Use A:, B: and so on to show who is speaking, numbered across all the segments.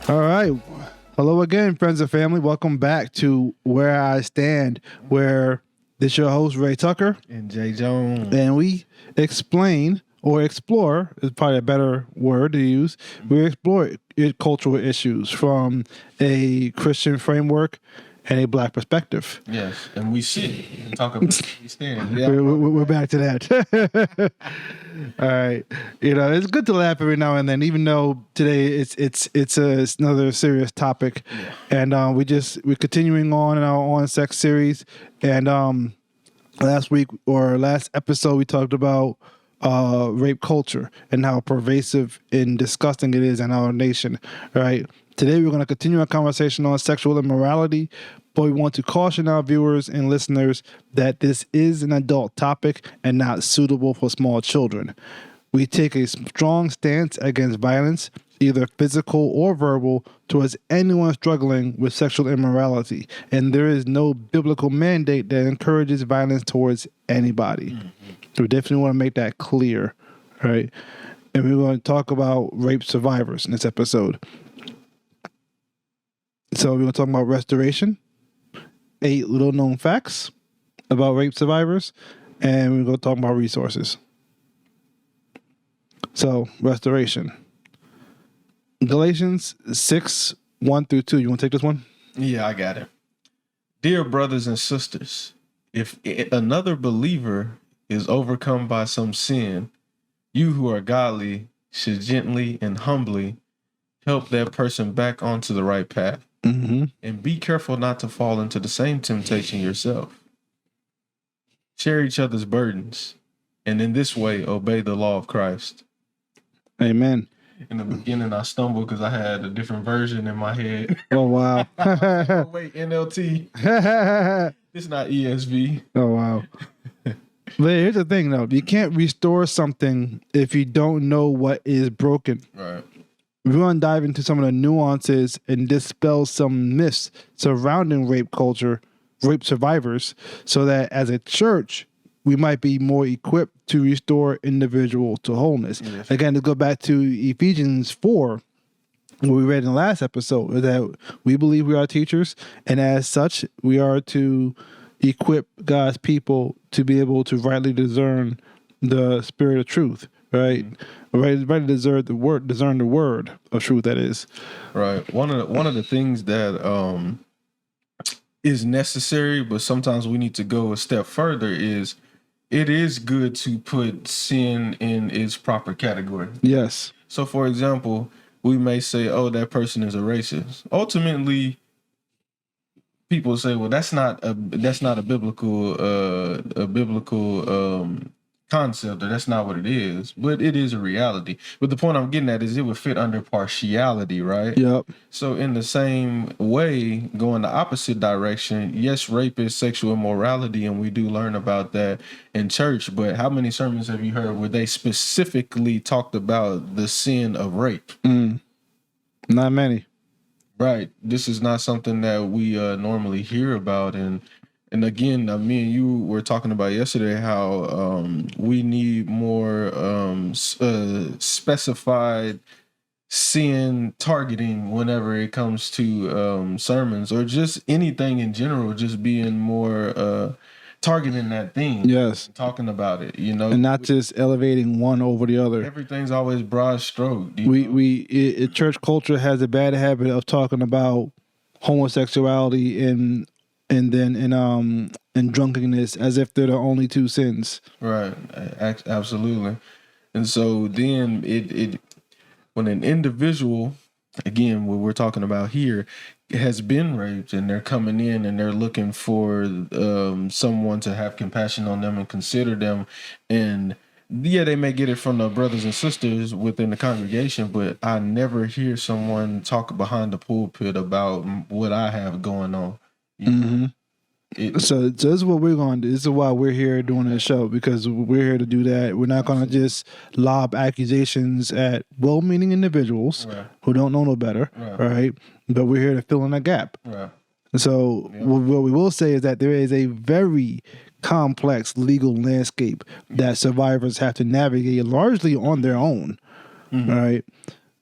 A: All right. Hello again, friends and family. Welcome back to Where I Stand, where this is your host, Ray Tucker.
B: And Jay Jones.
A: And we explain or explore, is probably a better word to use. We explore cultural issues from a Christian framework and a Black perspective.
B: Yes, and we sit and talk about we stand. Yeah,
A: We're back to that. All right, it's good to laugh every now and then, even though today it's another serious topic, and we're continuing on in our on sex series, and last episode we talked about rape culture and how pervasive and disgusting it is in our nation. Right. Today we're going to continue our conversation on sexual immorality, but we want to caution our viewers and listeners that this is an adult topic and not suitable for small children. We take a strong stance against violence, either physical or verbal, towards anyone struggling with sexual immorality, and there is no biblical mandate that encourages violence towards anybody. So we definitely want to make that clear, right? And we're going to talk about rape survivors in this episode. So we're going to talk about restoration, 8 little known facts about rape survivors, and we're going to talk about resources. So, restoration. Galatians 6:1-2. You want to take this one?
B: Yeah, I got it. Dear brothers and sisters, if another believer is overcome by some sin, you who are godly should gently and humbly help that person back onto the right path.
A: Mm-hmm.
B: And be careful not to fall into the same temptation yourself. Share each other's burdens, and in this way, obey the law of Christ.
A: Amen.
B: In the beginning, I stumbled because I had a different version in my head.
A: Oh, wow.
B: Oh, wait, NLT. It's not ESV.
A: Oh, wow. But here's the thing, though. You can't restore something if you don't know what is broken.
B: Right.
A: We're going to dive into some of the nuances and dispel some myths surrounding rape culture, rape survivors, so that as a church, we might be more equipped to restore individual to wholeness. Yes. Again, to go back to Ephesians 4, what we read in the last episode, is that we believe we are teachers, and as such, we are to equip God's people to be able to rightly discern the spirit of truth, right? Mm-hmm. Right, discern the word of truth. That is
B: right. One of the things that is necessary, but sometimes we need to go a step further. Is it is good to put sin in its proper category.
A: Yes.
B: So, for example, we may say, "Oh, that person is a racist." Ultimately, people say, "Well, that's not a biblical concept, or that's not what it is," but it is a reality. But the point I'm getting at is it would fit under partiality, right?
A: Yep.
B: So in the same way, going the opposite direction, yes, rape is sexual immorality, and we do learn about that in church, but how many sermons have you heard where they specifically talked about the sin of rape?
A: Not many.
B: Right. This is not something that we normally hear about, and again, me and you were talking about yesterday how we need more specified sin targeting whenever it comes to sermons or just anything in general, just being more targeting that thing.
A: Yes.
B: Talking about it,
A: and not just elevating one over the other.
B: Everything's always broad stroke.
A: Church culture has a bad habit of talking about homosexuality and drunkenness as if they're the only two sins.
B: Right. Absolutely. And so then it when an individual, again, what we're talking about here, has been raped and they're coming in and they're looking for someone to have compassion on them and consider them, and yeah, they may get it from the brothers and sisters within the congregation, but I never hear someone talk behind the pulpit about what I have going on.
A: So this is what we're going to do. This is why we're here doing this show, because we're here to do that. We're not going to just lob accusations at well-meaning individuals who don't know no better, right? But we're here to fill in a gap.
B: Right.
A: So what we will say is that there is a very complex legal landscape that survivors have to navigate largely on their own, right?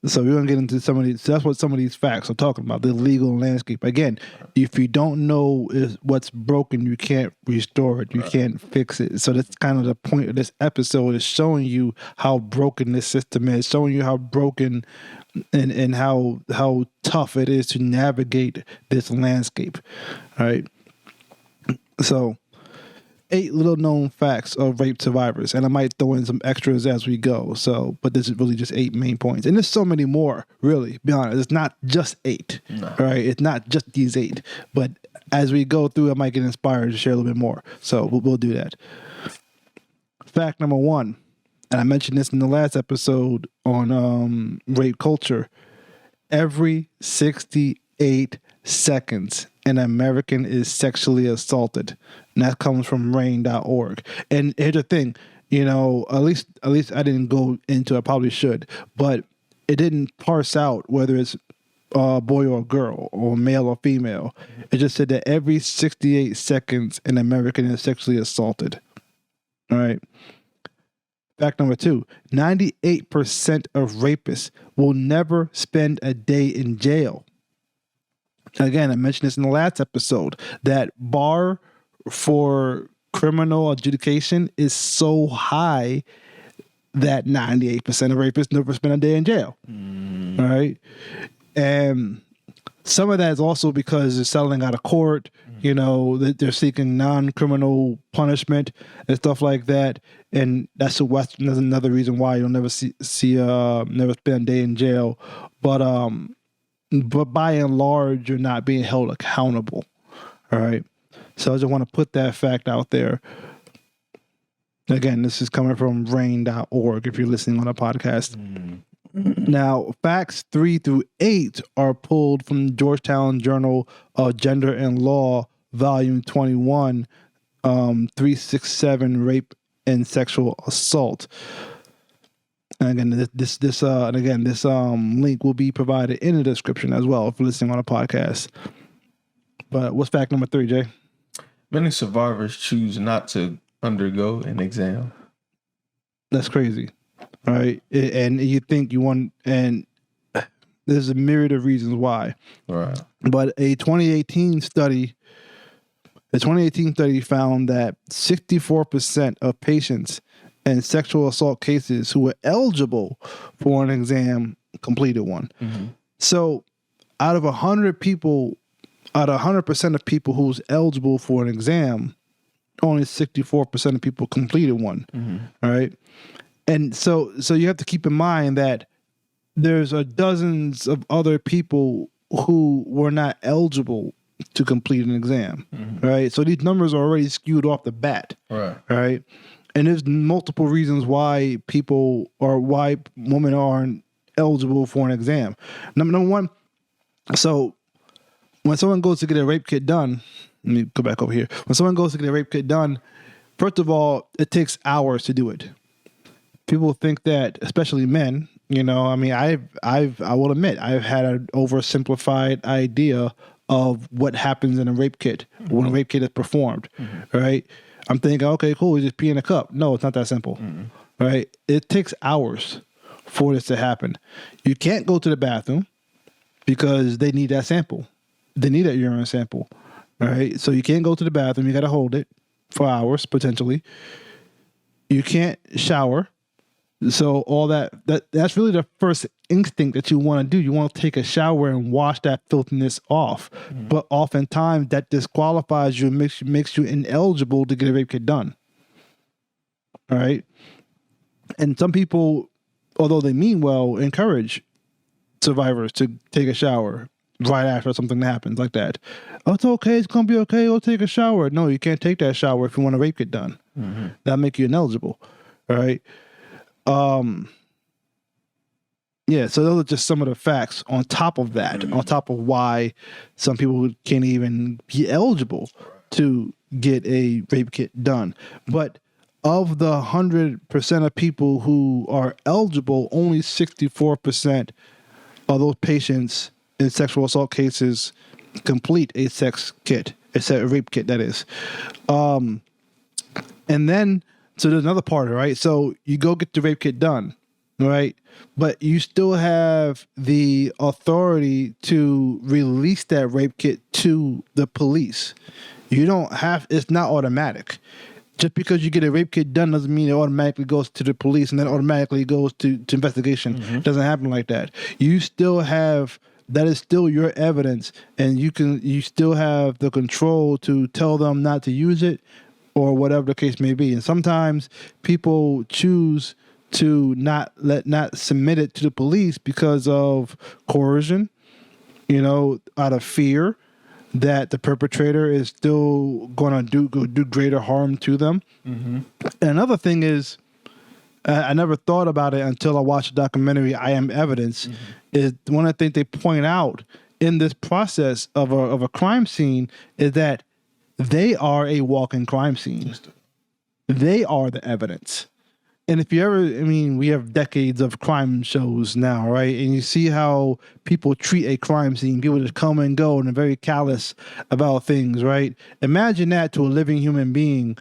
A: So we're gonna get into some of these. So that's what some of these facts are talking about. The legal landscape. Again, if you don't know what's broken, you can't restore it. You can't fix it. So that's kind of the point of this episode, is showing you how broken this system is, showing you how broken and how tough it is to navigate this landscape. All right. So 8 little known facts of rape survivors, and I might throw in some extras as we go. So, but this is really just 8 main points, and there's so many more. Really, be honest, it's not just 8. No. Right? It's not just these 8. But as we go through, I might get inspired to share a little bit more. So we'll do that. Fact number 1, and I mentioned this in the last episode on rape culture. Every 68 seconds, an American is sexually assaulted. And that comes from rain.org. And here's the thing, at least I didn't go into it, I probably should, but it didn't parse out whether it's a boy or a girl or male or female. It just said that every 68 seconds, an American is sexually assaulted. All right. Fact number 2, 98% of rapists will never spend a day in jail. Again, I mentioned this in the last episode, that bar for criminal adjudication is so high that 98% of rapists never spend a day in jail. All right. And some of that is also because they're settling out of court, they're seeking non-criminal punishment and stuff like that. And that's another reason why you'll never never spend a day in jail. But by and large, you're not being held accountable. All right. So I just want to put that fact out there. Again, this is coming from rain.org if you're listening on a podcast. Now, facts 3 through 8 are pulled from the Georgetown Journal of Gender and Law, Volume 21, 367, Rape and Sexual Assault. And again, this link will be provided in the description as well if you're listening on a podcast. But what's fact number 3, Jay?
B: Many survivors choose not to undergo an exam.
A: That's crazy, right? And you think you want, and there's a myriad of reasons why.
B: Right.
A: But a 2018 study found that 64% of patients in sexual assault cases who were eligible for an exam completed one. Mm-hmm. So out of 100 people, out of 100% of people who's eligible for an exam, only 64% of people completed one. Mm-hmm. All right. And so you have to keep in mind that there's dozens of other people who were not eligible to complete an exam. Mm-hmm. Right. So these numbers are already skewed off the bat.
B: Right.
A: Right. And there's multiple reasons why why women aren't eligible for an exam. Number 1, so when someone goes to get a rape kit done, let me go back over here. When someone goes to get a rape kit done, first of all, it takes hours to do it. People think that, especially men, I will admit, I've had an oversimplified idea of what happens in a rape kit when a rape kit is performed, right? I'm thinking, okay, cool, you just pee in a cup. No, it's not that simple, right? It takes hours for this to happen. You can't go to the bathroom because they need that sample. They need that urine sample, all right? So you can't go to the bathroom. You got to hold it for hours, potentially. You can't shower. So all that's really the first instinct that you want to do. You want to take a shower and wash that filthiness off. Mm-hmm. But oftentimes that disqualifies you and makes you ineligible to get a rape kit done. All right? And some people, although they mean well, encourage survivors to take a shower right after something happens like that. Oh, it's okay. It's going to be okay. Go take a shower. No, you can't take that shower if you want a rape kit done. Mm-hmm. That'll make you ineligible. All right? Yeah, so those are just some of the facts on top of that, on top of why some people can't even be eligible to get a rape kit done. But of the 100% of people who are eligible, only 64% of those patients in sexual assault cases complete a sex kit, a rape kit, that is. And then, so there's another part, right? So you go get the rape kit done. right? But you still have the authority to release that rape kit to the police. You don't have, it's not automatic. Just because you get a rape kit done doesn't mean it automatically goes to the police and then automatically goes to investigation. It doesn't happen like that. You still have, that is still your evidence, and you still have the control to tell them not to use it or whatever the case may be. And sometimes people choose to not submit it to the police because of coercion, out of fear that the perpetrator is still going to do greater harm to them. And another thing is, I never thought about it until I watched the documentary I Am Evidence, is one of the things they point out in this process of a crime scene is that they are a walking crime scene. They are the evidence. And if you ever, we have decades of crime shows now, right? And you see how people treat a crime scene. People just come and go and are very callous about things, right? Imagine that to a living human being,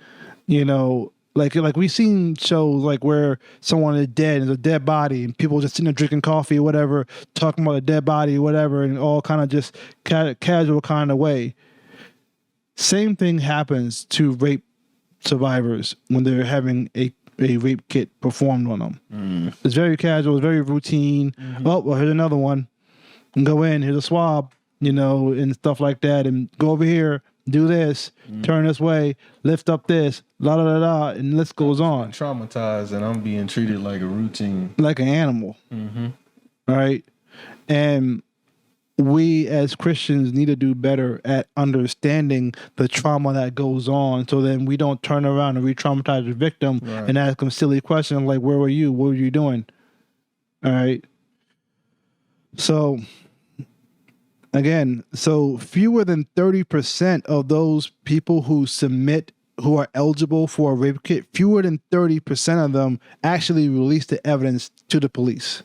A: like we've seen shows like where someone is dead, and there's a dead body, and people just sitting there drinking coffee or whatever, talking about a dead body or whatever, and all kind of just casual kind of way. Same thing happens to rape survivors when they're having a rape kit performed on them. It's very casual, it's very routine. Oh, well, here's another one. And go in, here's a swab, and stuff like that, and go over here, do this, turn this way, lift up this, la la la la, and the list goes on.
B: I'm traumatized, and I'm being treated like a routine,
A: like an animal. Right? And we as Christians need to do better at understanding the trauma that goes on, so then we don't turn around and re-traumatize the victim and ask them silly questions like, where were you? What were you doing? All right. So again, fewer than 30% of those people who are eligible for a rape kit, fewer than 30% of them actually release the evidence to the police.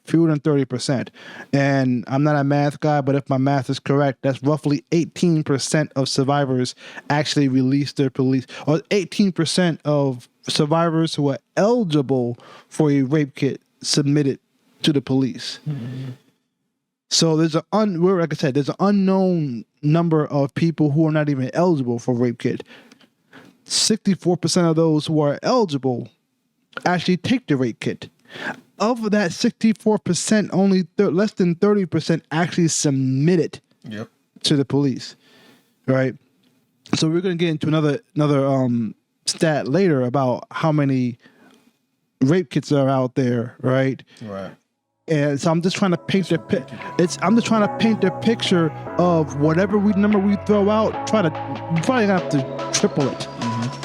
A: Fewer than 30%. And I'm not a math guy, but if my math is correct, that's roughly 18% of survivors actually release their police, or 18% of survivors who are eligible for a rape kit submitted to the police. So there's like I said, there's an unknown number of people who are not even eligible for rape kit. 64% of those who are eligible actually take the rape kit. Of that 64%, only less than 30% actually submit it to the police, right? So we're going to get into another stat later about how many rape kits are out there, right?
B: Right.
A: And so I'm just trying to paint the picture of whatever number we throw out. We're probably gonna have to triple it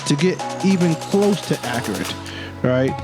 A: to get even close to accurate, right?